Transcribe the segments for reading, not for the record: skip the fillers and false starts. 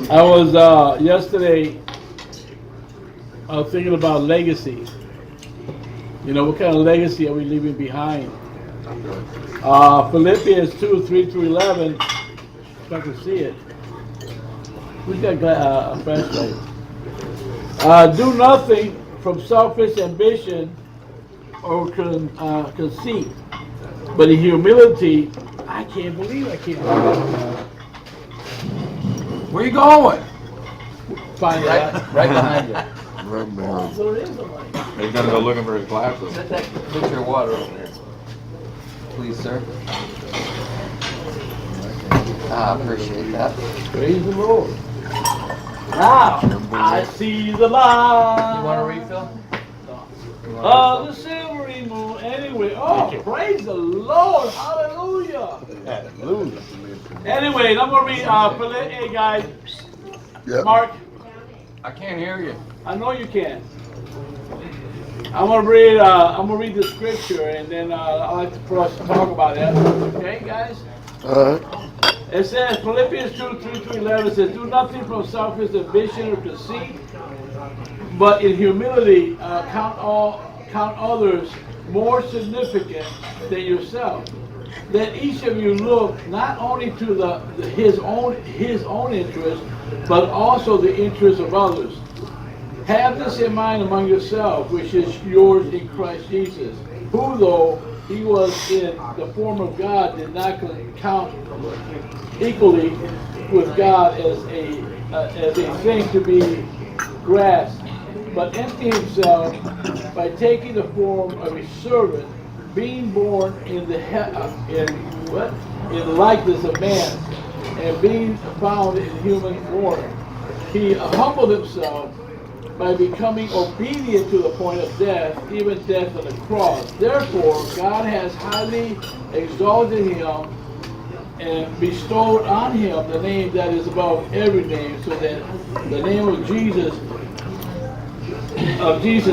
I was yesterday. I was thinking about legacy. You know, what kind of legacy are we leaving behind? Philippians 2:3-11. If I can see it. Who's got a flashlight? Do nothing from selfish ambition or conceit, but in humility. I can't believe I can't. Where you going? Find that. Right behind you. So it is a light. He's gonna go looking for his glasses. Set that pitcher of water over there. Please, sir. I appreciate that. Praise the Lord. Now, I see the light. You want a refill? The silvery moon. Anyway, praise the Lord. Hallelujah. Hallelujah. Anyway, I'm going to read, hey guys, Mark, I can't hear you. I know you can. I'm going to read the scripture and then I'd like for us to talk about it. Okay, guys? It says, Philippians 2:3-11 says, do nothing from selfish ambition or conceit, but in humility count others more significant than yourself. Let each of you look not only to his own interest, but also the interest of others. Have this in mind among yourselves, which is yours in Christ Jesus, who, though he was in the form of God, did not count equally with God as a thing to be grasped, but emptied himself by taking the form of a servant, being born in likeness of man, and being found in human form. He humbled himself by becoming obedient to the point of death, even death on the cross. Therefore, God has highly exalted him and bestowed on him the name that is above every name, so that the name of Jesus,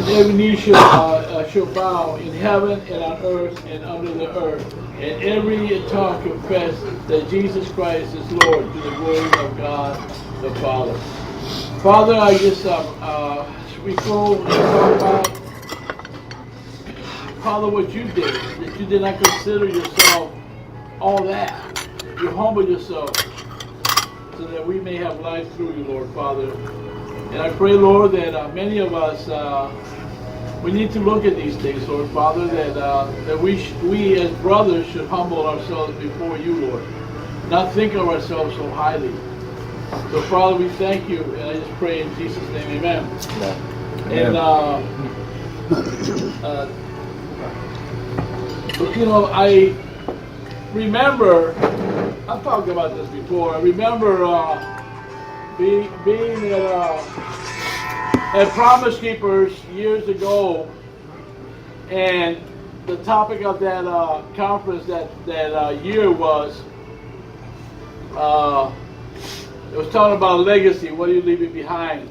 every knee shall bow in heaven and on earth and under the earth, and every tongue confess that Jesus Christ is Lord, to the glory of God the Father. Father, I just before we talk about Father, what you did, that you did not consider yourself all that. You humbled yourself so that we may have life through you, Lord, Father. And I pray, Lord, that many of us, we need to look at these things, Lord, Father, that we as brothers should humble ourselves before you, Lord. Not think of ourselves so highly. So, Father, we thank you, and I just pray in Jesus' name, amen. And, you know, I remember, I've talked about this before, I remember being at Promise Keepers years ago, and the topic of that conference that year was, it was talking about legacy. What are you leaving behind?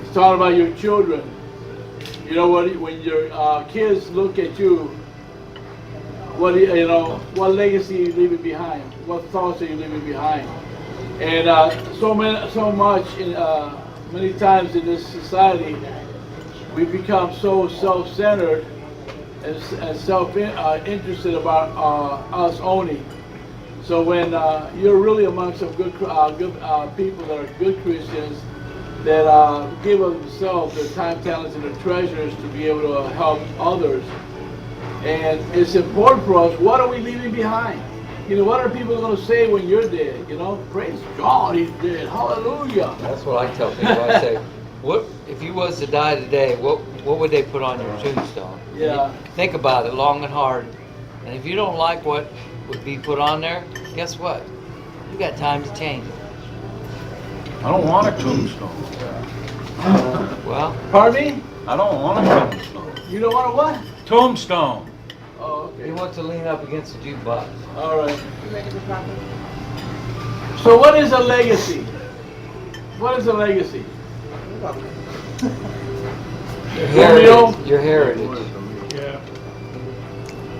It's talking about your children. You know what? When your kids look at you, what what legacy are you leaving behind? What thoughts are you leaving behind? And many times in this society, we become so self-centered and self-interested about us only. So when you're really among some good people that are good Christians that give of themselves their time, talents, and their treasures to be able to help others, and it's important for us. What are we leaving behind? You know, what are people going to say when you're dead? You know, praise God, he's dead. Hallelujah. That's what I tell people. I say, what if you was to die today? What would they put on your tombstone? Yeah. Think about it long and hard. And if you don't like what would be put on there, guess what? You got time to change it. I don't want a tombstone. Well, Pardon me? I don't want a tombstone. You don't want a what? Tombstone. Oh, you okay. want to lean up against the jukebox. All right. So what is a legacy? What is a legacy? Your heritage. Yeah.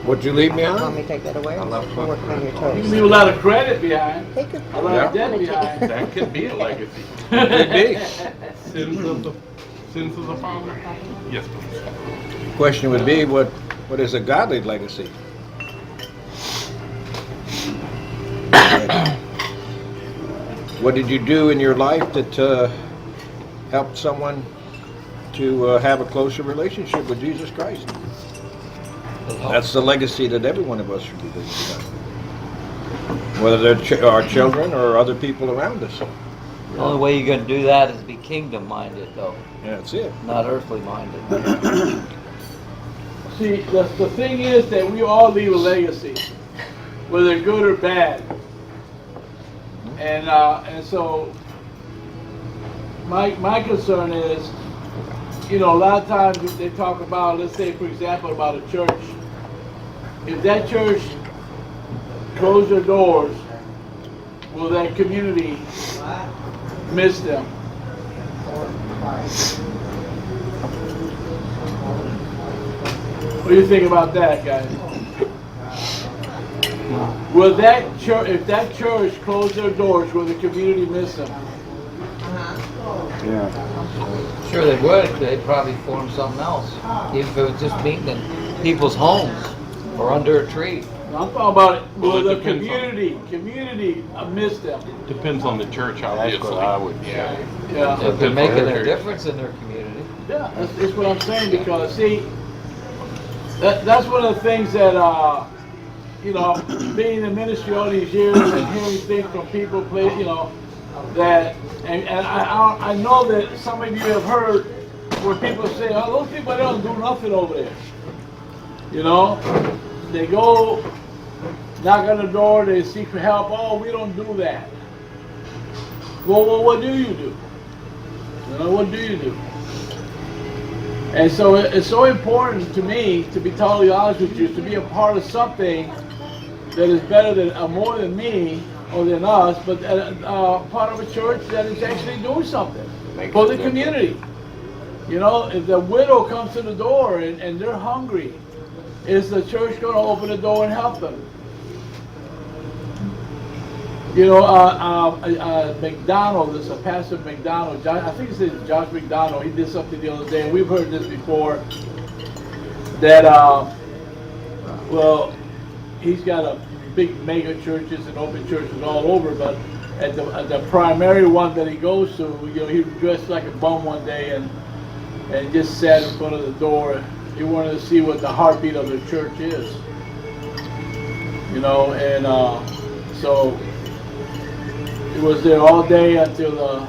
Would you leave me Want on? me to take that away? I love Or work on your You toes? leave a lot of credit behind, Take it. a lot of debt behind. That could be a legacy. Could be. Sins of the father. Yes, please. Question would be, what is a godly legacy? What did you do in your life that helped someone to have a closer relationship with Jesus Christ? That's the legacy that every one of us should be thinking about. Whether they're our children or other people around us. The only way you're going to do that is be kingdom minded, though, Yeah, that's it. not earthly minded. See, the thing is that we all leave a legacy, whether good or bad. And so my concern is, you know, a lot of times they talk about, let's say for example about a church. If that church closed their doors, will that community miss them? What do you think about that, guys? Will that church, if that church closed their doors, will the community miss them? Yeah. Sure they would. They'd probably form something else. Even if it was just meeting in people's homes or under a tree. I'm talking about it. Well, Will it the depends community miss them? Depends on the church, obviously. That's what I would Yeah. Yeah. If they're Depends on making their a church. difference in their community. Yeah, that's what I'm saying, because see, that's one of the things that, you know, being in ministry all these years and hearing things from people, you know, that, and I know that some of you have heard where people say, oh, those people, they don't do nothing over there. You know, they go, knock on the door, they seek for help, oh, we don't do that. Well, what do you do? You know, what do you do? And so it's so important to me, to be totally honest with you, to be a part of something that is better than, more than me or than us, but part of a church that is actually doing something for the community. You know, if the widow comes to the door and they're hungry, is the church going to open the door and help them? You know, McDonald, this Pastor McDonald, I think his name is Josh McDonald, he did something the other day, and we've heard this before, that, well, he's got a big mega churches and open churches all over, but at the primary one that he goes to, you know, he dressed like a bum one day and just sat in front of the door. He wanted to see what the heartbeat of the church is. You know, and so he was there all day until the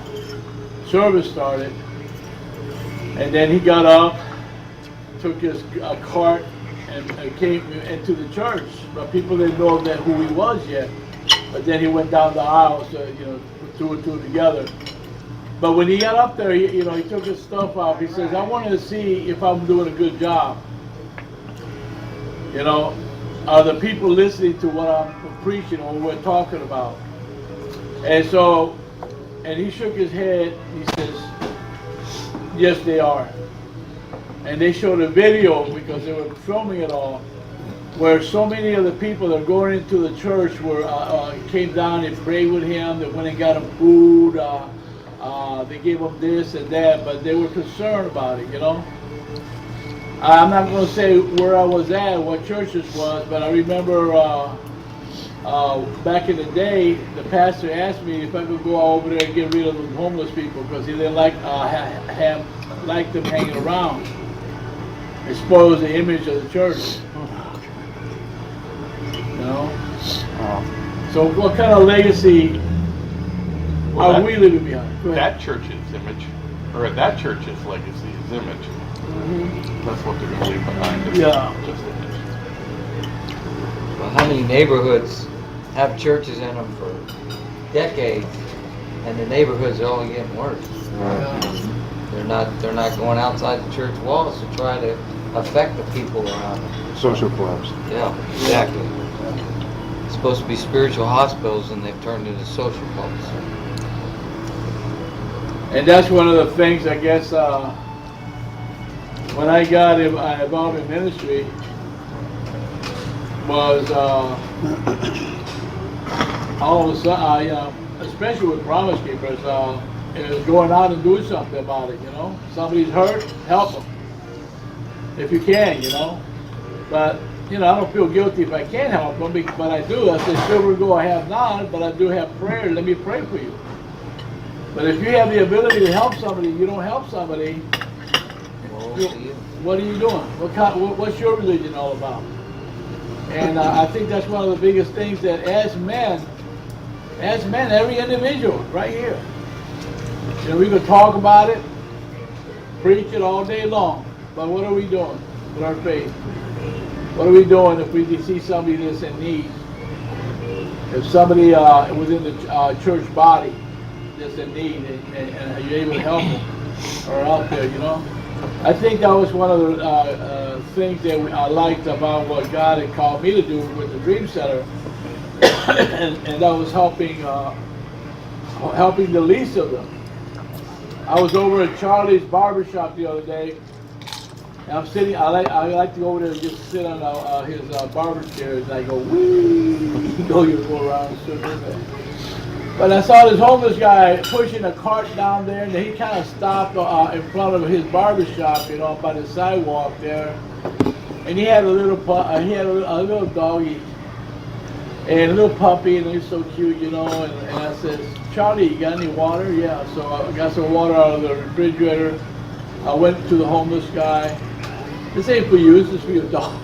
service started, and then he got up, took his cart, and came into the church. But people didn't know that who he was yet. But then he went down the aisle, so you know, put two and two together. But when he got up there, he took his stuff off. He says, "I wanted to see if I'm doing a good job. You know, are the people listening to what I'm preaching or what we're talking about?" And so, and he shook his head. He says, "Yes, they are." And they showed a video, because they were filming it all, where so many of the people that are going into the church came down and prayed with him. They went and got him food. They gave him this and that, but they were concerned about it, you know. I'm not going to say where I was at, what church this was, but I remember back in the day, the pastor asked me if I could go over there and get rid of the homeless people, because he didn't like them hanging around. It spoils the image of the church. You know? So what kind of legacy are we leaving behind? Go ahead. That church's image, or that church's legacy is image. That's what they're going to leave behind. Is Yeah. Just image. Well, how many neighborhoods have churches in them for decades, and the neighborhoods are only getting worse? They're not going outside the church walls to try to affect the people around them. Social clubs. Yeah, exactly. It's supposed to be spiritual hospitals, and they've turned into social clubs. And that's one of the things, I guess, when I got involved in ministry, was all of a sudden, especially with Promise Keepers, is going out and doing something about it. Somebody's hurt, help them if you can. But I don't feel guilty if I can't help them, but I do. I say, silver go I have not, but I do have prayer. Let me pray for you. But if you have the ability to help somebody, you don't help somebody. What are you doing? What's your religion all about? And I think that's one of the biggest things that as men, every individual right here, we could talk about it, preach it all day long, but what are we doing with our faith? What are we doing if we see somebody that's in need? If somebody within the church body that's in need, and are you able to help them or out there, I think that was one of the things that I liked about what God had called me to do with the Dream Center, and that was helping the least of them. I was over at Charlie's barbershop the other day, and I'm sitting. I like to go over there and just sit on his barber chair, and I go, wee. You go around. But I saw this homeless guy pushing a cart down there, and he kind of stopped in front of his barbershop, by the sidewalk there. And he had a little doggy and a little puppy, and he's so cute, And I said, Charlie, you got any water? Yeah. So I got some water out of the refrigerator. I went to the homeless guy. This ain't for you. This is for your dog.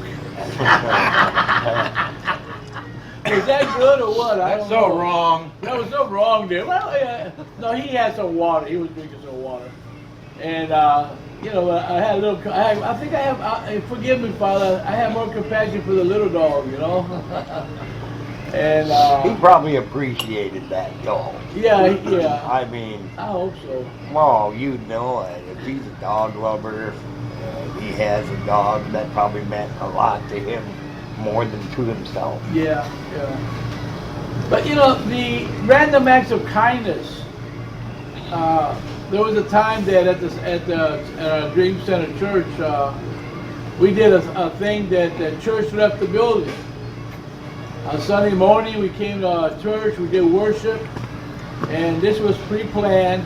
Was that good or what? That's so wrong. That was so wrong there. Well, yeah. No, he had some water. He was drinking some water. And, I had a little, I think I have, forgive me, Father, I have more compassion for the little dog, And, he probably appreciated that dog. Yeah. I mean, I hope so. well, you know it. If he's a dog lover, he has a dog, that probably meant a lot to him, more than to himself. Yeah. But the random acts of kindness. There was a time that at the Dream Center Church, we did a thing that the church left the building. On Sunday morning, we came to church. We did worship, and this was pre-planned.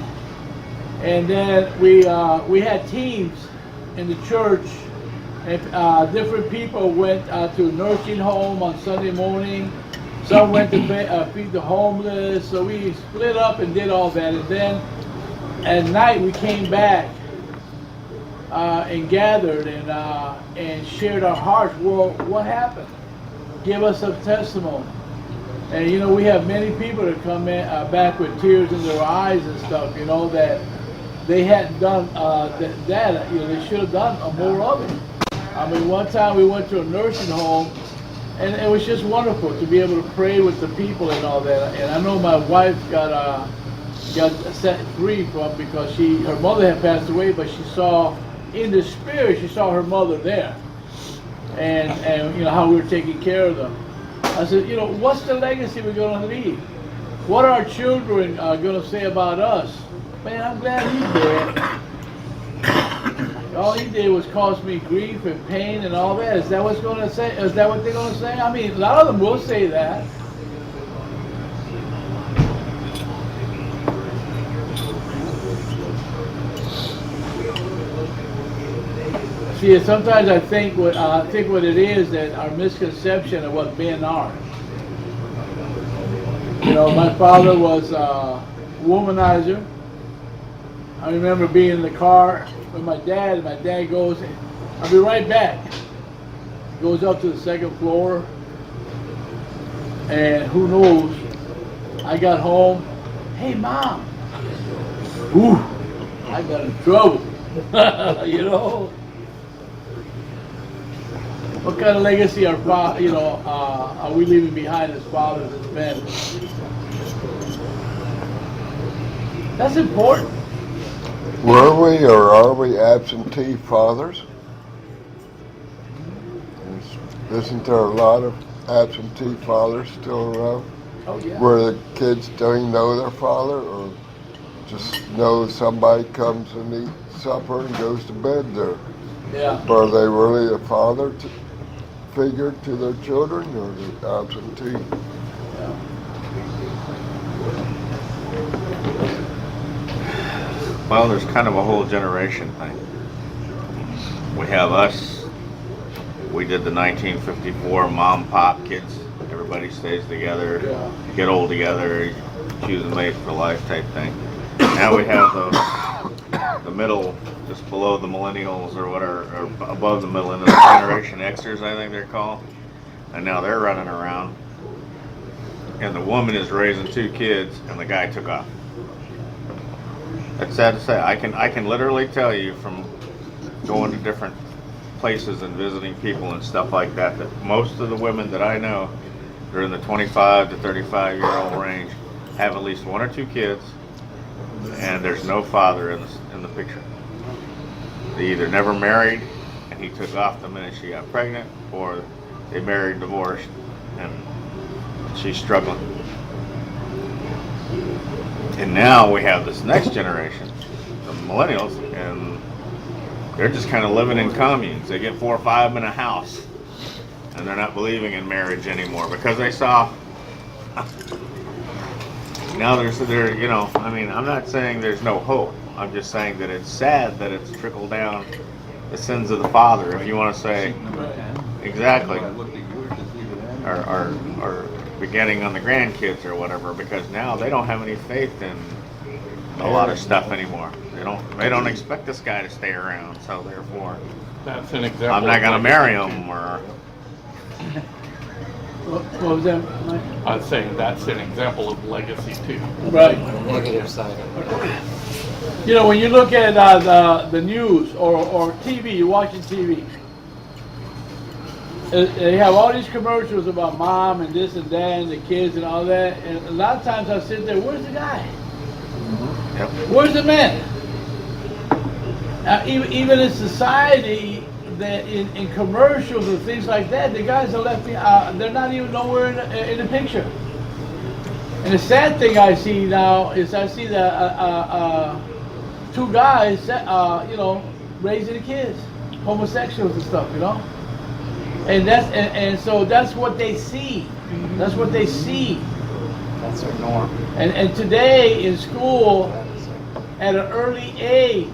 And then we had teams in the church. And different people went to nursing home on Sunday morning. Some went to feed the homeless. So we split up and did all that. And then at night we came back and gathered and shared our hearts. Well, what happened? Give us some testimony. And we have many people that come in back with tears in their eyes and stuff. That they hadn't done that. They should have done more of it. I mean, one time we went to a nursing home, and it was just wonderful to be able to pray with the people and all that. And I know my wife got set free because her mother had passed away, but she saw in the spirit, she saw her mother there, and how we were taking care of them. I said, what's the legacy we're going to leave? What are our children going to say about us? Man, I'm glad he's dead. All he did was cause me grief and pain and all that. Is that what's going to say? Is that what they're going to say? I mean, a lot of them will say that. See, sometimes I think what it is that our misconception of what men are. My father was a womanizer. I remember being in the car with my dad, and my dad goes, I'll be right back. Goes up to the second floor, and who knows, I got home, hey Mom, whew, I got in trouble, What kind of legacy are we leaving behind as fathers, as men? That's important. Were we or are we absentee fathers? Isn't there a lot of absentee fathers still around? Oh, yeah. Where the kids don't know their father, or just know somebody comes and eats supper and goes to bed there? Yeah. Are they really a father figure to their children, or they're absentee. Well, there's kind of a whole generation thing. We have us. We did the 1954 mom pop kids. Everybody stays together, get old together, choose a mate for life type thing. Now we have the middle, just below the millennials or above the millennials, Generation Xers, I think they're called. And now they're running around. And the woman is raising 2 kids, and the guy took off. It's sad to say. I can literally tell you from going to different places and visiting people and stuff like that most of the women that I know that are in the 25 to 35-year-old range have at least 1 or 2 kids, and there's no father in the picture. They either never married and he took off the minute she got pregnant, or they married, divorced, and she's struggling. And now we have this next generation, the millennials, and they're just kind of living in communes. They get 4 or 5 in a house, and they're not believing in marriage anymore because they saw. Now they're you know, I mean, I'm not saying there's no hope. I'm just saying that it's sad that it's trickled down the sins of the father, if you want to say. Exactly. Or beginning on the grandkids or whatever, because now they don't have any faith in a lot of stuff anymore. They don't expect this guy to stay around, so therefore That's an example. I'm not gonna marry him, or What was that, Mike? I was saying that's an example of legacy too. Right. The negative side of it. You know, when you look at the news or TV, you're watching TV, they have all these commercials about mom and this and that and the kids and all that. And a lot of times I sit there, where's the guy? Yep. Where's the man? Even in society, that in commercials and things like that, the guys are left. They're not even nowhere in the picture. And the sad thing I see now is I see the 2 guys, you know, raising the kids, homosexuals and stuff, you know. And and so that's what they see. That's what they see. That's their norm. And today in school, at an early age,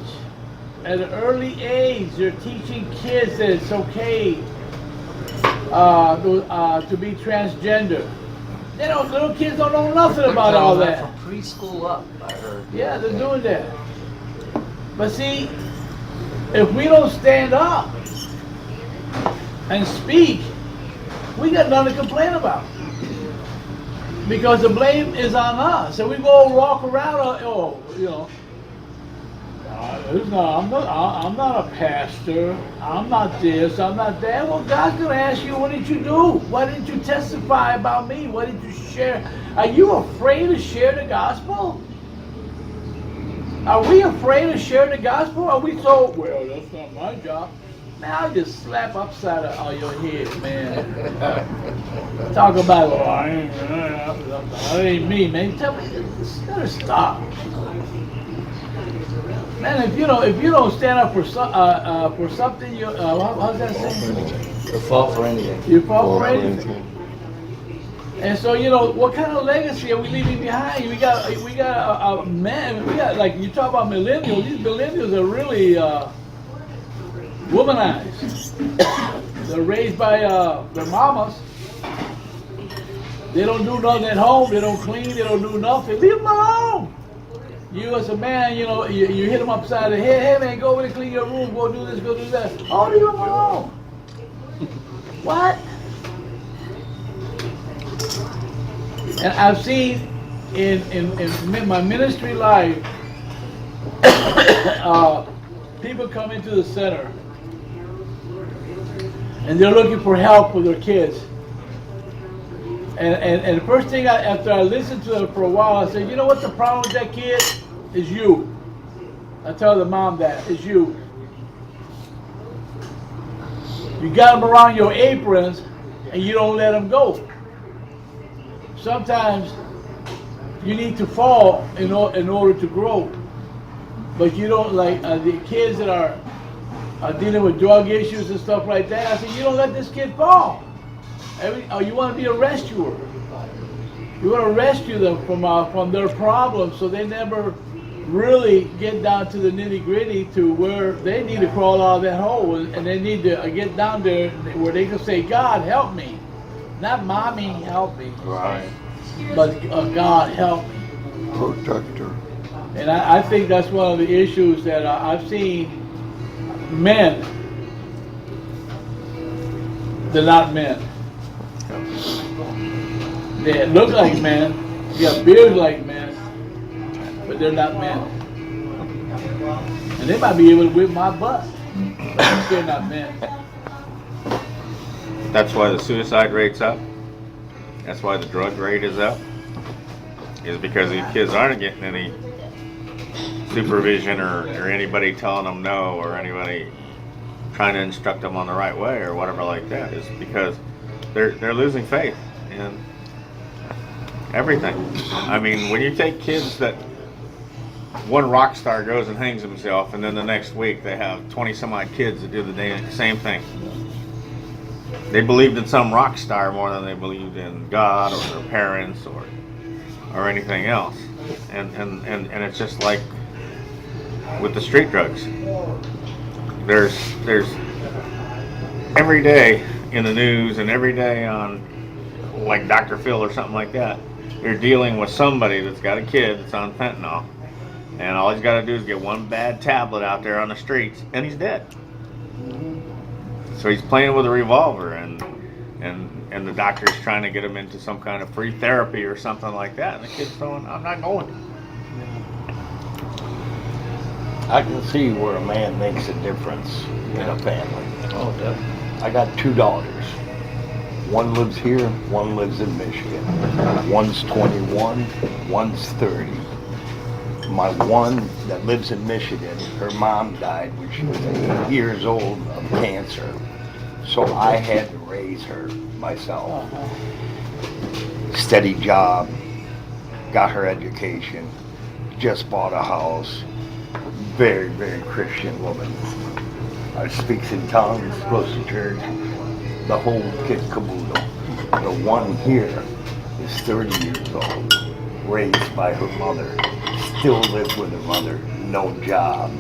they're teaching kids that it's okay to be transgender. Little kids don't know nothing about all that. From preschool up, I heard. Yeah, they're doing that. But see, if we don't stand up and speak, we got nothing to complain about. Because the blame is on us. And we go walk around, you know, I'm not a pastor. I'm not this. I'm not that. Well, God's going to ask you, what did you do? Why didn't you testify about me? Why didn't you share? Are you afraid to share the gospel? Are we afraid to share the gospel? Are we so, well, that's not my job. Man, I'll just slap upside of your head, man. Talk about, that ain't me, man. Tell me, better stop. Man, if you don't stand up for something, you how's that saying? You fall for anything. You fall for anything. And so, you know, what kind of legacy are we leaving behind? We got a man. We got, like, you talk about millennials. These millennials are really womanized. They're raised by their mamas. They don't do nothing at home. They don't clean. They don't do nothing. Leave them alone. You as a man, you know, you hit them upside the head. Hey man, go over and clean your room. Go do this. Go do that. Oh, leave them alone. What? And I've seen in my ministry life, people come into the center and they're looking for help with their kids. And the first thing, after I listened to them for a while, I said, you know what the problem with that kid is? You. I tell the mom that, it's you. You got them around your aprons and you don't let them go. Sometimes you need to fall in order to grow. But you don't, like the kids that are dealing with drug issues and stuff like that. I said, you don't let this kid fall. You want to be a rescuer. You want to rescue them from their problems so they never really get down to the nitty gritty to where they need to crawl out of that hole, and they need to get down there where they can say, God, help me. Not mommy, help me. Right. But God, help me. Protector. And I think that's one of the issues that I've seen. Men, they're not men. They look like men, they got beards like men, but they're not men. And they might be able to whip my butt, but they're not men. That's why the suicide rate's up. That's why the drug rate is up. Is because these kids aren't getting any supervision or anybody telling them no, or anybody trying to instruct them on the right way or whatever like that. Is because they're losing faith in everything. I mean, when you take kids that one rock star goes and hangs himself, and then the next week they have 20 some odd kids that do the same thing. They believed in some rock star more than they believed in God or their parents or anything else. And it's just like with the street drugs. There's every day in the news and every day on like Dr. Phil or something like that, you're dealing with somebody that's got a kid that's on fentanyl, and all he's got to do is get one bad tablet out there on the streets and he's dead. So he's playing with a revolver, and the doctor's trying to get him into some kind of free therapy or something like that, and the kid's going, I'm not going. I can see where a man makes a difference in a family. Oh, definitely. I got 2 daughters. One lives here, one lives in Michigan. One's 21, one's 30. My one that lives in Michigan, her mom died when she was 8 years old of cancer. So I had to raise her myself. Steady job, got her education, just bought a house. Very, very Christian woman. Speaks in tongues, goes to church, the whole kit caboodle. The one here is 30 years old, raised by her mother, still lives with her mother, no job.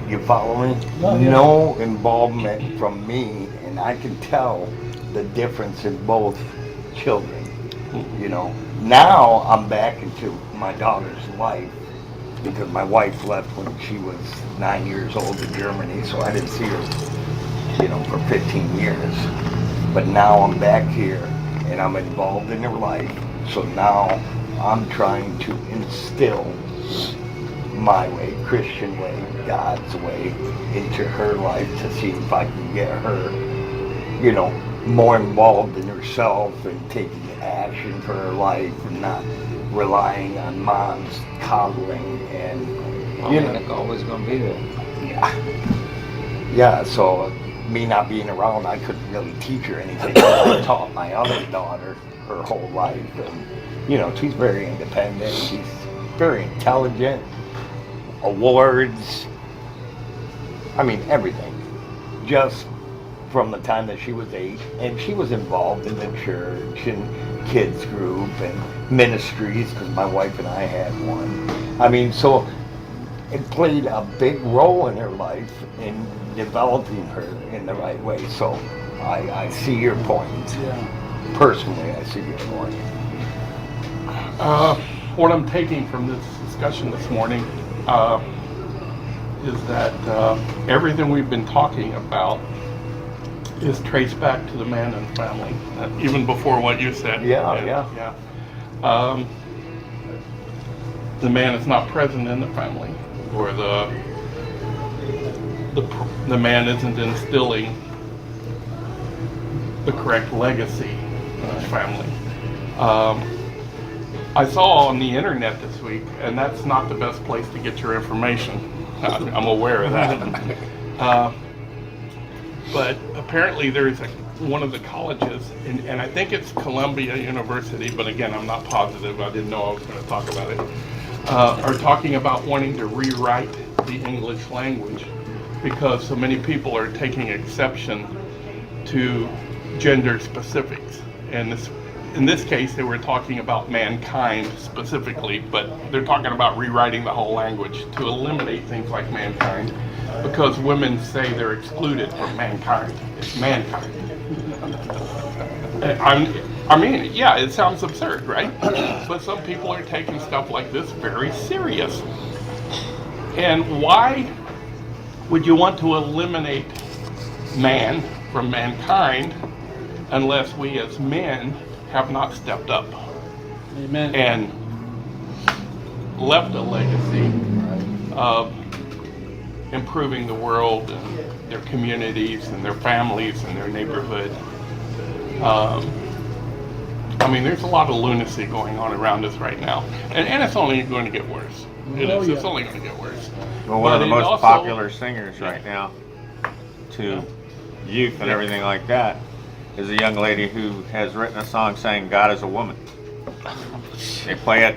You follow me? No involvement from me, and I can tell the difference in both children. You know, now I'm back into my daughter's life, because my wife left when she was 9 years old in Germany, so I didn't see her, you know, for 15 years. But now I'm back here, and I'm involved in her life, so now I'm trying to instill my way, Christian way, God's way, into her life to see if I can get her, you know, more involved in herself and taking action for her life and not relying on mom's coddling and You know, it's always gonna be there. Yeah, so me not being around, I couldn't really teach her anything. I taught my other daughter her whole life, and you know, she's very independent. She's very intelligent. Awards. I mean, everything. Just from the time that she was 8, and she was involved in the church and kids group and ministries, because my wife and I had one. I mean, so it played a big role in her life in developing her in the right way. So I see your point. Yeah. Personally, I see your point. What I'm taking from this discussion this morning is that everything we've been talking about is traced back to the man and family, even before what you said. Yeah. The man is not present in the family, or the man isn't instilling the correct legacy in his family. I saw on the internet this week, and that's not the best place to get your information. I'm aware of that. But apparently there's one of the colleges, and I think it's Columbia University, but again, I'm not positive. I didn't know I was going to talk about it. Are talking about wanting to rewrite the English language because so many people are taking exception to gender specifics. And in this case, they were talking about mankind specifically, but they're talking about rewriting the whole language to eliminate things like mankind, because women say they're excluded from mankind. It's mankind. I mean, yeah, it sounds absurd, right? But some people are taking stuff like this very serious. And why would you want to eliminate man from mankind unless we as men have not stepped up Amen. and left a legacy of improving the world and their communities and their families and their neighborhood? I mean, there's a lot of lunacy going on around us right now, and it's only going to get worse. It's only going to get worse. Well, one of the But it most also- popular singers right now to youth and everything like that is a young lady who has written a song saying God is a woman. They play it,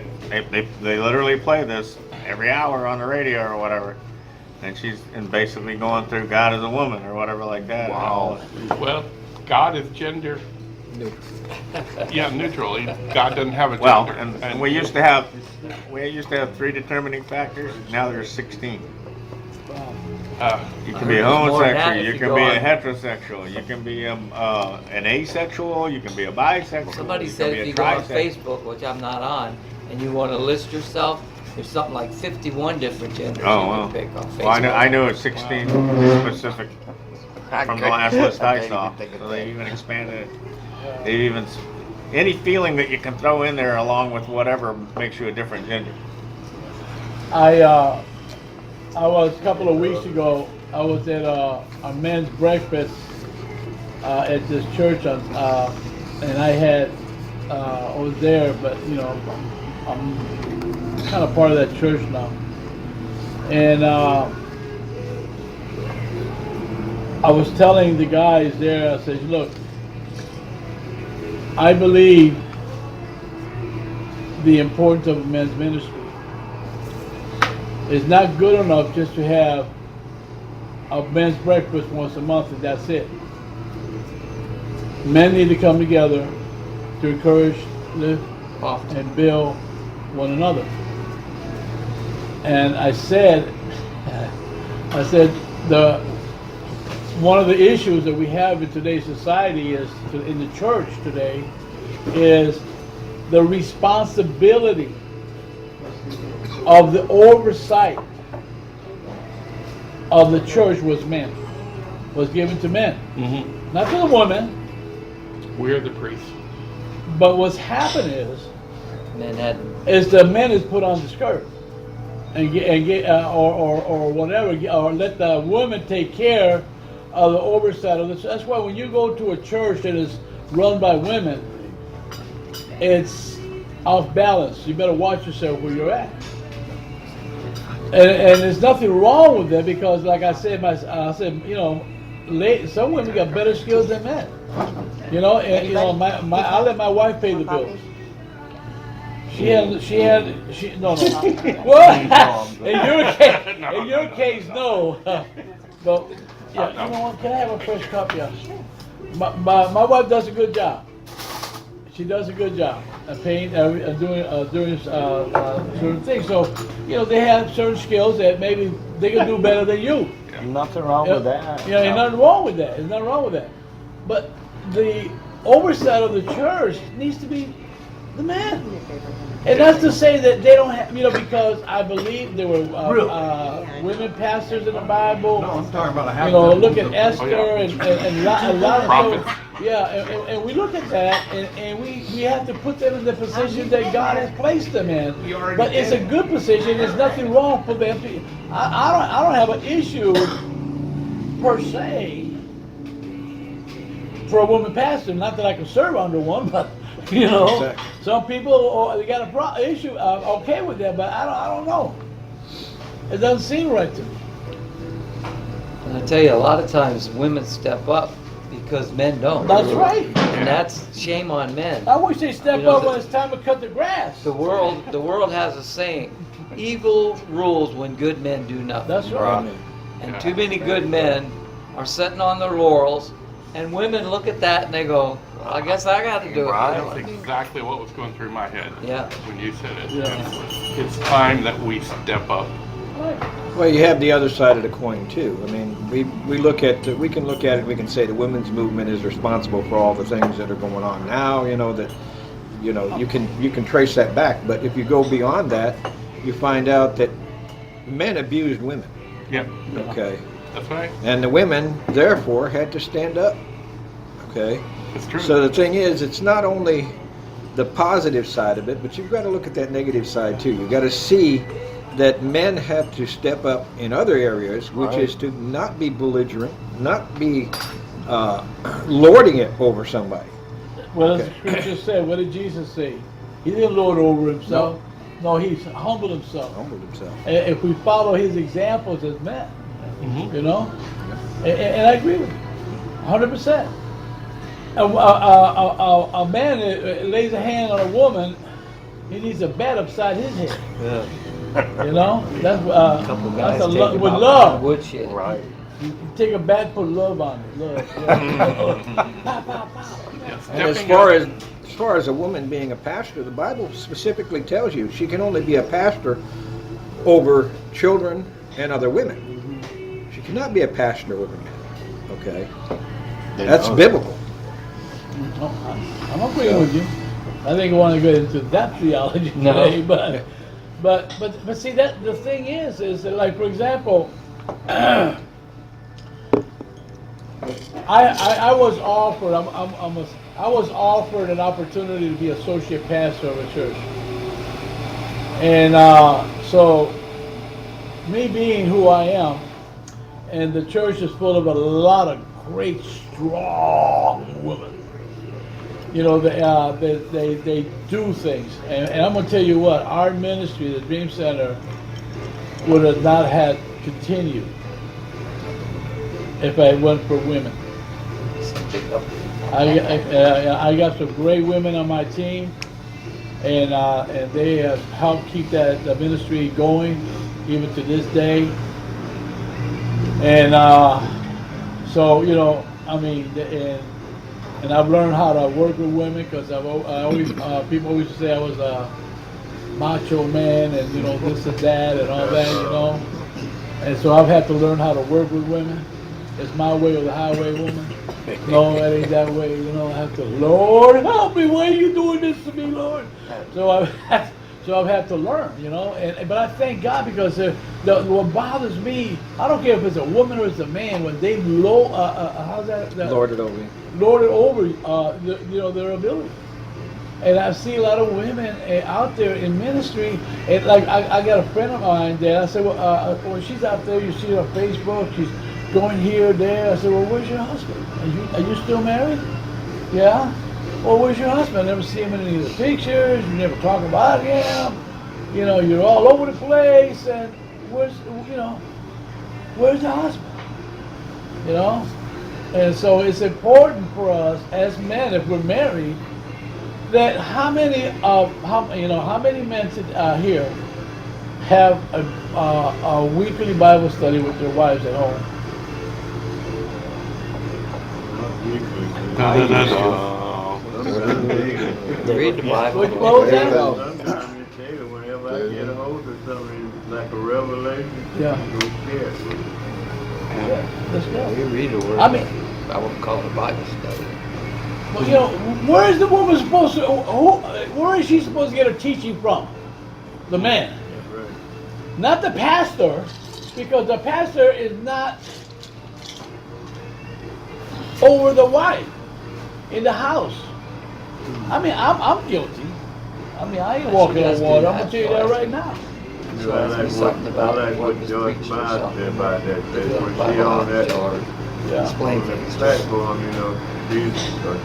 they literally play this every hour on the radio or whatever. And she's basically going through God is a woman or whatever like that. Wow. Well, God is gender. Yeah, neutral. God doesn't have a gender. Well, and we used to have 3 determining factors. Now there's 16. You can be a There's more than that homosexual. if You you can go be a on- heterosexual. You can be an asexual. You can be a bisexual. Somebody you said can if be you a go on trisexual. Facebook, which I'm not on, and you want to list yourself, there's something like 51 different genders Oh, you wow. can pick on Facebook. Well, I knew it's 16 specific from the last list I saw. So they even expanded it. They even any feeling that you can throw in there along with whatever makes you a different gender. I was a couple of weeks ago. I was at a men's breakfast at this church, and I was there, but you know, I'm kind of part of that church now, and I was telling the guys there. I said, look, I believe the importance of men's ministry. It's not good enough just to have a men's breakfast once a month and that's it. Men need to come together to encourage, lift, and build one another. And I said, one of the issues that we have in today's society is, in the church today, is the responsibility of the oversight of the church was given to men, not to the women. We're the priests. But what's happened is the men is put on the skirt and get or whatever, or let the women take care of the oversight of this. That's why when you go to a church that is run by women, it's off balance. You better watch yourself where you're at. And there's nothing wrong with that, because, like I said, you know, some women got better skills than men. You know, and you know, I let my wife pay the bills. No. Well, in your case, no. But yeah, you know what? Can I have a fresh cup? Yeah. My wife does a good job. She does a good job at paying, doing certain things. So, you know, they have certain skills that maybe they can do better than you. Nothing wrong with that. You know, there's nothing wrong with that. There's nothing wrong with that. But the oversight of the church needs to be the man. And that's to say that they don't have, you know, because I believe there were women pastors in the Bible. No, I'm talking about a You know, look at Esther and a lot of Prophets. those. Yeah, and we look at that, and we have to put them in the position that God has placed them in. But it's a good position. There's nothing wrong for them to. I don't have an issue per se for a woman pastor. Not that I can serve under one, but you know, Exactly. some people they got a issue. I'm okay with that, but I don't know. It doesn't seem right to me. And I tell you, a lot of times women step up because men don't. That's right. And that's shame on men. I wish they step You know, up when it's time to cut the grass. The world has a saying: evil rules when good men do nothing. That's right. And Yeah. too many good men are sitting on their laurels, and women look at that and they go, well, I guess I got to do it. Right. You know what That's I mean? exactly what was going through my head Yeah. when you said it. Yeah. It's time that we step up. Well, you have the other side of the coin too. I mean, we look at we can look at it. We can say the women's movement is responsible for all the things that are going on now. You can trace that back. But if you go beyond that, you find out that men abused women. Yep, Okay, that's right. and the women therefore had to stand up. Okay, It's true. so the thing is, it's not only the positive side of it, but you've got to look at that negative side too. You've got to see that men have to step up in other areas, which is to not be belligerent, not be lording it over somebody. Well, as the scripture said, what did Jesus say? He didn't lord over himself. No, he humbled himself. Humbled himself. And if we follow his examples as men, Mhm. you know, and I agree with you, 100%. A man that lays a hand on a woman, he needs a bat upside his head. You know, that's Couple that's guys a take him with out love. woodshed. Right. You take a bat, put love on it. Love. Pow, pow, pow. Yes, And as stepping far up. as a woman being a pastor, the Bible specifically tells you she can only be a pastor over children and other women. She cannot be a pastor over men. Okay, that's biblical. I'm agreeing with you. I think I want to get into that theology No. today, but see that the thing is that, like, for example, I was offered I was offered an opportunity to be associate pastor of a church, and so me being who I am, and the church is full of a lot of great strong women. You know, they do things, and I'm gonna tell you what, our ministry, the Dream Center, would have not had continued if I went for women. I got some great women on my team, and they have helped keep the ministry going even to this day. And so, you know, I mean, and I've learned how to work with women, because I always people always say I was a macho man and, you know, this and that and all that, you know. And so I've had to learn how to work with women. It's my way or the highway, woman. No, it ain't that way, you know. I have to, Lord, help me. Why are you doing this to me, Lord? So I've had to learn, you know. But I thank God, because what bothers me, I don't care if it's a woman or it's a man, when they how's that? Lord it over you. Lord it over, you know, their ability. And I see a lot of women out there in ministry, and like I got a friend of mine there. I said, well, when she's out there, you see her on Facebook, she's going here, there. I said, well, where's your husband? Are you still married? Yeah. Well, where's your husband? I never see him in any of the pictures. You never talk about him. You know, you're all over the place. And where's the husband? You know. And so it's important for us as men, if we're married, that how many men here have a weekly Bible study with their wives at home? Read the Bible. What was that? Whenever I get a hold of something like a revelation, Yeah. go share it with them. Let's go. We read the word. I mean, I wouldn't call it a Bible study. well, you know, where is the woman supposed to? Where is she supposed to get her teaching from? The man, not the pastor, because the pastor is not over the wife in the house. I mean, I'm guilty. I mean, I ain't walking on water. I'm gonna tell you that right now. You know, I like what George Miles said about that. When she on that Explain things. platform, you know,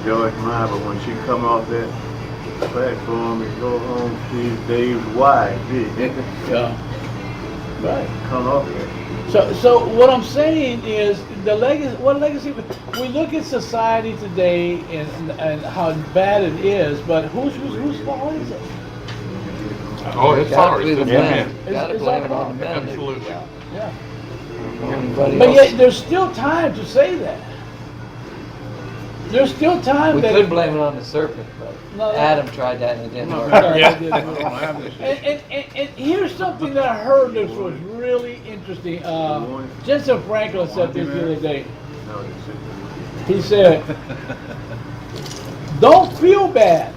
George Miles, but when she come off that platform and go home, she's Dave's wife. Yeah. Right. Come off there. So what I'm saying is the legacy. What legacy? We look at society today and how bad it is, but whose fault is it? Oh, it's Gotta ours. be the It's men. men. Gotta It's blame our it on the men. Absolutely. Yeah. Anybody But else? yet, there's still time to say that. There's still time We that. could blame it on the serpent, but No, Adam tried that and it didn't work. And here's something that I heard that was really interesting. Jensen Franklin said this the other day. He said, don't feel bad.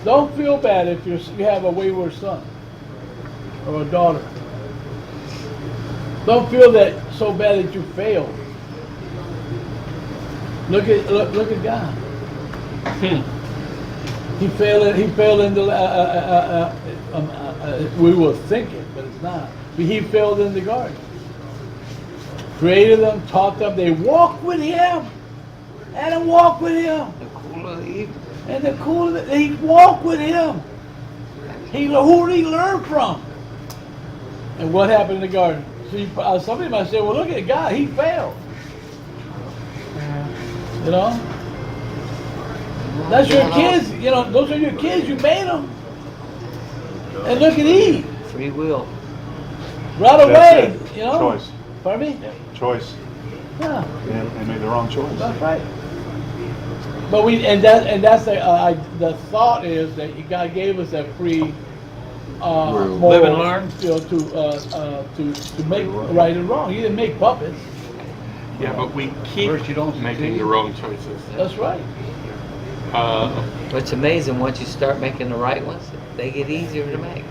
Don't feel bad if you have a wayward son or a daughter. Don't feel that so bad that you failed. Look at God. He failed in the. We were thinking, but it's not. He failed in the garden. Created them, taught them. They walked with Him. Adam walked with Him. The cool of the evening. And the cool, he walked with Him. Who did he learn from? And what happened in the garden? See, somebody might say, well, look at God. He failed. You know? That's your kids. You know, those are your kids. You made them. And look at Eve. Free will. Right away. You know? Choice. Pardon me? Choice. Yeah. They made the wrong choice. That's right. But that's the thought is that God gave us that free Live and learn. You know, to make right and wrong. He didn't make puppets. Yeah, but we keep First you don't making succeed. the wrong choices. That's right. What's amazing, once you start making the right ones, they get easier to make.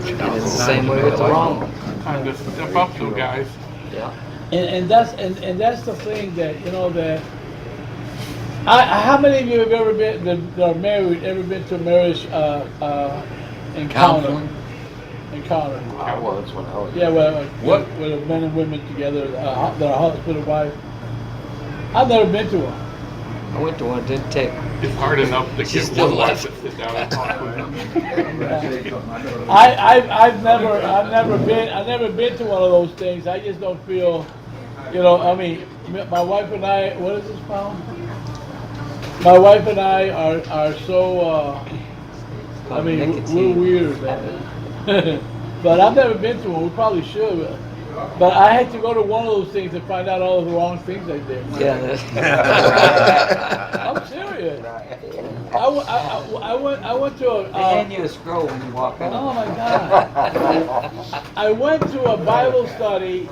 And it's the same way with the wrong ones. Time to step up, though, guys. Yeah. And that's the thing that you know that. How many of you have ever been that are married? Ever been to a marriage encounter? Counseling? Encounter. I was when I was. Yeah, well, What? with men and women together, that are husband and wife. I've never been to one. I went to one, it didn't take. It's hard enough to She's get still one wife alive. to sit down and talk with them. I've never been to one of those things. I just don't feel, you know. I mean, my wife and I. What is this pound? My wife and I are so. I mean, we're weird, man. But I've never been to one. We probably should. But I had to go to one of those things to find out all of the wrong things I did. Yeah. I'm serious. I went to a. They hand you a scroll when you walk out. Oh my God! I went to a Bible study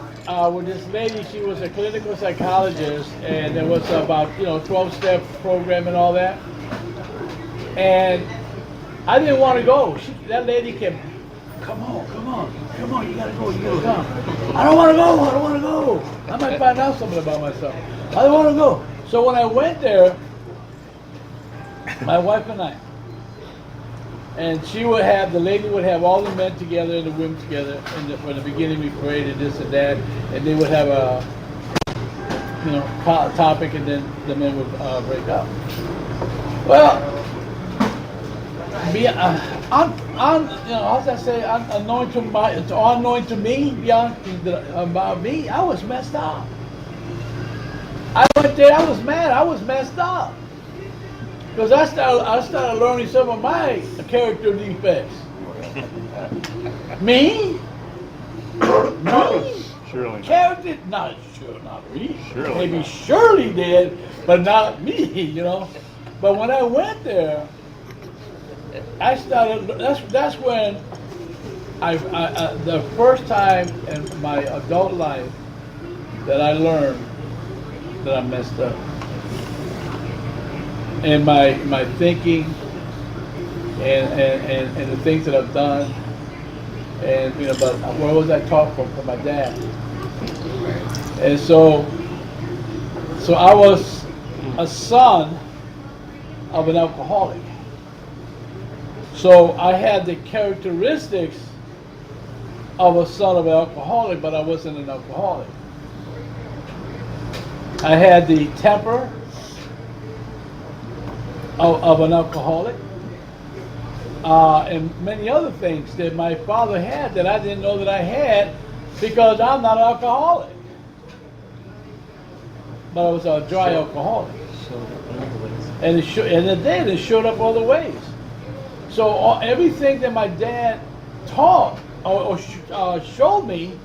with this lady. She was a clinical psychologist, and there was about 12-step program and all that. And I didn't want to go. That lady kept, come on, you gotta go, you gotta come. I don't want to go. I might find out something about myself. I don't want to go. So when I went there, my wife and I. And the lady would have all the men together and the women together. And from the beginning, we prayed and this and that. And they would have a, topic, and then the men would break up. Well, as I say, unknown to me, about me, I was messed up. I went there, I was mad, I was messed up. Because I started learning some of my character defects. Me? Surely. Character? Not me. Surely. Maybe Shirley did, but not me, But when I went there, I started, that's when the first time in my adult life that I learned that I messed up. And my thinking and the things that I've done, and but where was I taught from my dad? And so I was a son of an alcoholic. So I had the characteristics of a son of an alcoholic, but I wasn't an alcoholic. I had the temper of an alcoholic, and many other things that my father had that I didn't know that I had because I'm not an alcoholic. But I was a dry alcoholic. And it showed up other ways. So everything that my dad taught showed me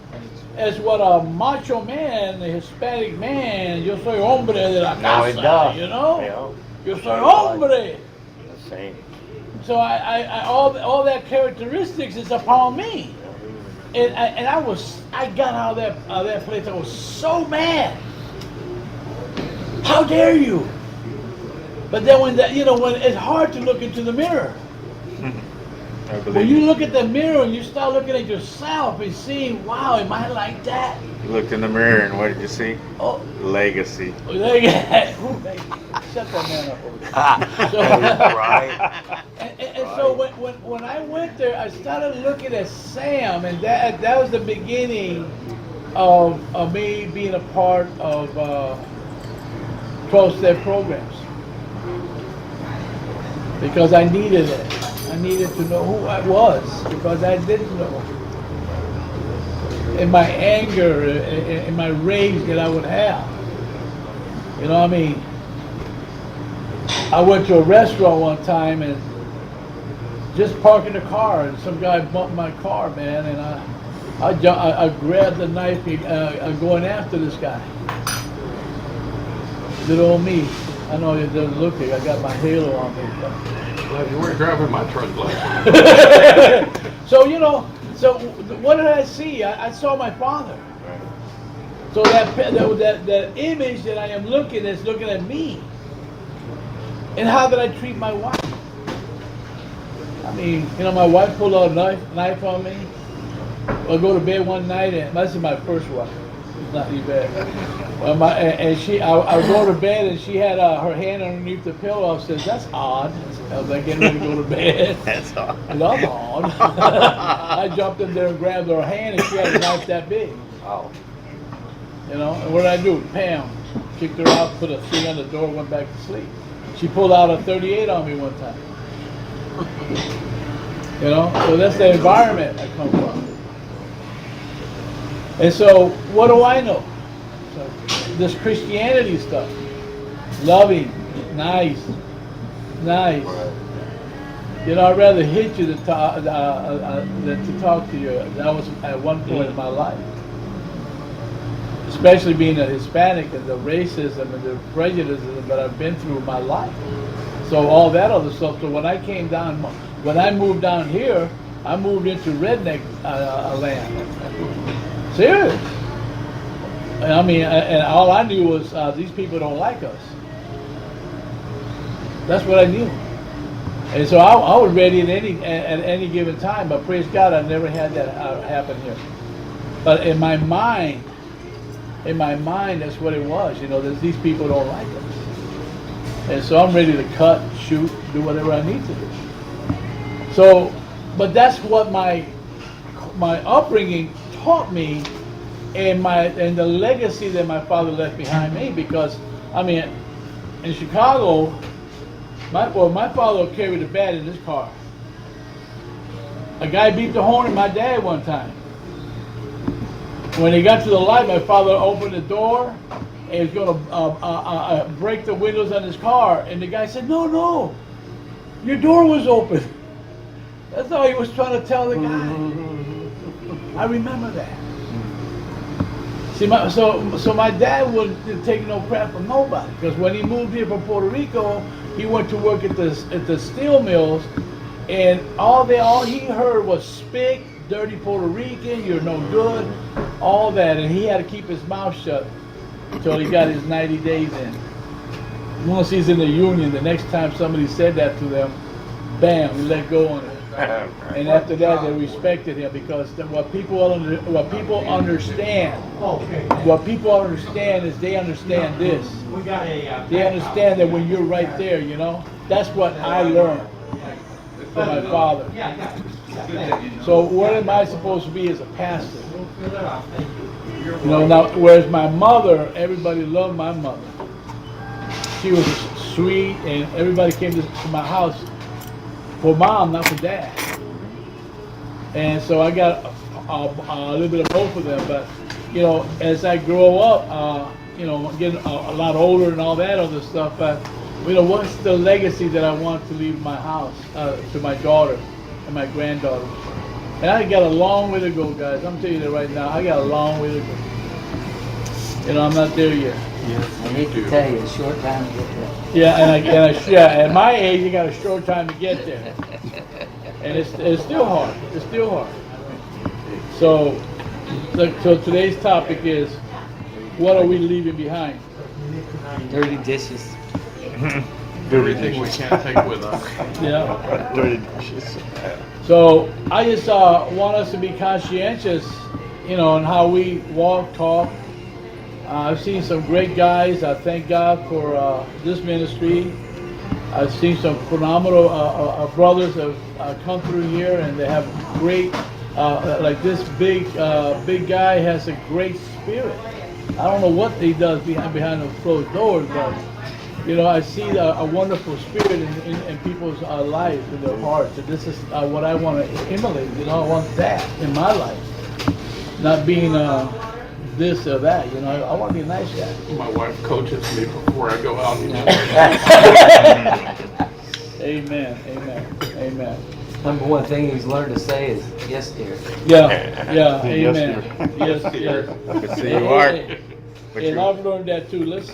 as what a macho man, a Hispanic man, yo soy hombre de la casa, you know? Yo soy hombre. The same. So all that characteristics is upon me. And I got out of that place, I was so mad. How dare you? But then when it's hard to look into the mirror. When you look at the mirror and you start looking at yourself and seeing, wow, am I like that? You looked in the mirror and what did you see? Oh, Legacy. Shut that man up over there. So, Right. and so when I went there, I started looking at Sam, and that was the beginning of me being a part of 12-step programs. Because I needed it. I needed to know who I was, because I didn't know. In my anger, in my rage that I would have. You know what I mean? I went to a restaurant one time and just parking the car, and some guy bumped my car, man, and I grabbed the knife going after this guy. Little old me. I know it doesn't look like I got my halo on me. Glad you weren't driving my truck like So what did I see? I saw my father. So that image that I am looking is looking at me. And how did I treat my wife? I mean, my wife pulled out a knife on me. I go to bed one night, and this is my first wife. It's not even bad. I go to bed, and she had her hand underneath the pillow. I said, "That's odd." I was like, getting ready to go to bed. That's odd. That's odd. I jumped in there and grabbed her hand, and she had a knife that big. Wow. And what did I do? Pam, kicked her out, put a thing on the door, went back to sleep. She pulled out a 38 on me one time. So that's the environment I come from. And so, what do I know? So, this Christianity stuff, loving, nice. I'd rather hit you than to talk to you. That was at one point in my life. Especially being a Hispanic and the racism and the prejudice that I've been through in my life. So all that other stuff. So when I moved down here, I moved into redneck land. Serious. And all I knew was these people don't like us. That's what I knew. And so I was ready at any given time. But praise God, I never had that happen here. But in my mind, that's what it was. That these people don't like us. And so I'm ready to cut, shoot, do whatever I need to do. So, but that's what my upbringing taught me, and the legacy that my father left behind me. Because in Chicago, my father carried a bat in his car. A guy beat the horn at my dad one time. When he got to the light, my father opened the door and he was going to break the windows on his car. And the guy said, "No, your door was open." That's all he was trying to tell the guy. I remember that. See, so my dad wouldn't take no crap from nobody. Because when he moved here from Puerto Rico, he went to work at the steel mills, and all he heard was spick, dirty Puerto Rican, you're no good, all that, and he had to keep his mouth shut until he got his 90 days in. Once he's in the union, the next time somebody said that to them, bam, he let go on it. And after that, they respected him, because what people understand is they understand this. They understand that when you're right there, that's what I learned from my father. So what am I supposed to be as a pastor? Now, whereas my mother, everybody loved my mother. She was sweet, and everybody came to my house for mom, not for dad. And so I got a little bit of both of them. But as I grow up, getting a lot older and all that other stuff, what's the legacy that I want to leave my house to my daughter and my granddaughter? And I got a long way to go, guys. I'm telling you that right now. I got a long way to go. You know, I'm not there yet. I hate to tell you, a short time to get there. Yeah, at my age, you got a short time to get there. And it's still hard. It's still hard. So today's topic is, what are we leaving behind? Dirty dishes. Everything we can't take with us. Yeah. Dirty dishes. So I just want us to be conscientious, you know, in how we walk, talk. I've seen some great guys. I thank God for this ministry. I've seen some phenomenal brothers that have come through here, and they have great, like this big guy has a great spirit. I don't know what he does behind those closed doors, but you know, I see a wonderful spirit in people's lives, in their hearts, and this is what I want to emulate. You know, I want that in my life, not being this or that. You know, I want to be a nice guy. My wife coaches me before I go out. Amen, amen, amen. Number one thing he's learned to say is, yes, dear. Yeah, amen. Yes, Yes, yes. Good to see you, Art. And I've learned that too. Let's